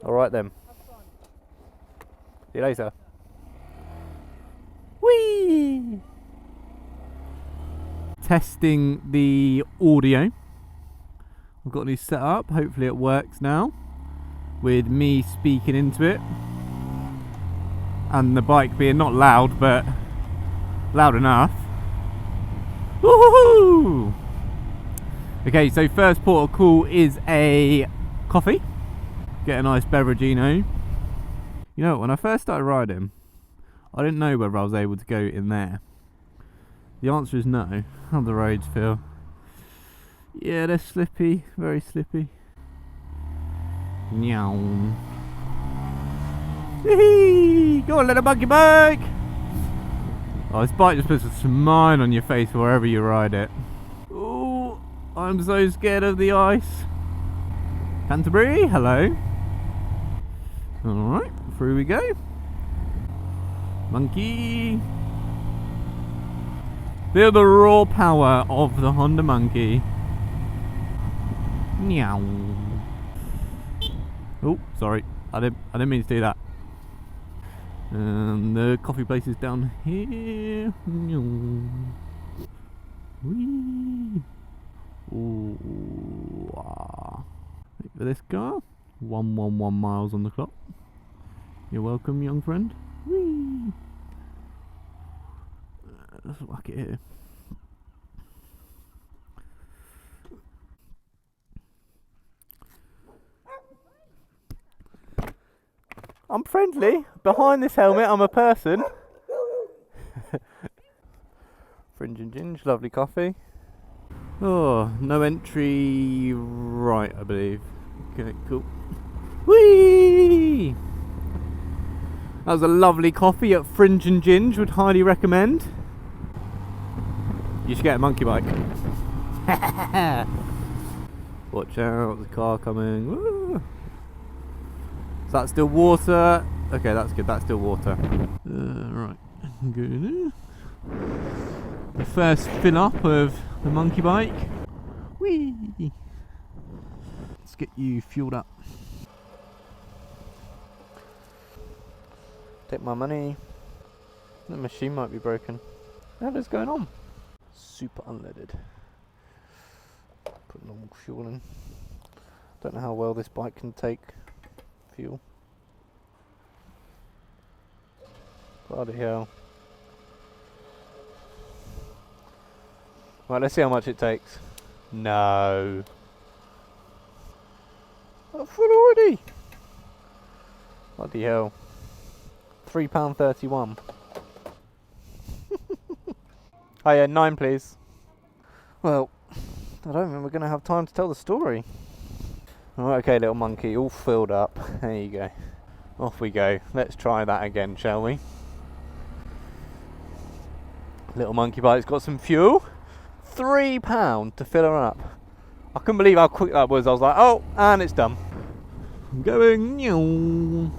Alright then. See you later. Whee! Testing the audio. I've got this set up. Hopefully it works now. With me speaking into it. And the bike being not loud, but loud enough. Woohoo! Okay, so first port of call is a coffee. Get a nice beveragino. You know, when I first started riding, I didn't know whether I was able to go in there. The answer is no. How the roads feel. Yeah, they're slippy, very slippy. Meow. Go on, little monkey bike! Oh, this bike just puts a smile on your face wherever you ride it. Oh, I'm so scared of the ice. Canterbury, hello. Alright, through we go. Monkey. Feel the raw power of the Honda Monkey. Meow. Oh, sorry. I didn't mean to do that. The coffee place is down here. Whee. Ooh, wait for this car. 111 miles on the clock. You're welcome, young friend. Whee. Let's whack it here. I'm friendly. Behind this helmet, I'm a person. Fringe and Ginge, lovely coffee. Oh, no entry right, I believe. Okay, cool. Whee! That was a lovely coffee at Fringe and Ginge, would highly recommend. You should get a monkey bike. Watch out, the car coming. Woo! Is that still water? Okay, that's good, that's still water. Right, good. The first fill up of the monkey bike. Whee! Let's get you fueled up. Take my money. The machine might be broken. What is going on? Super unleaded. Put normal fuel in. Don't know how well this bike can take fuel. Bloody hell. Right, let's see how much it takes. No. I'm full already. Bloody hell. £3.31. Oh yeah, 9 please. Well, I don't think we're going to have time to tell the story. Alright, okay, little monkey, all filled up. There you go. Off we go. Let's try that again, shall we? Little monkey bike's got some fuel. £3 to fill her up. I couldn't believe how quick that was. I was like, oh, and it's done. I'm going.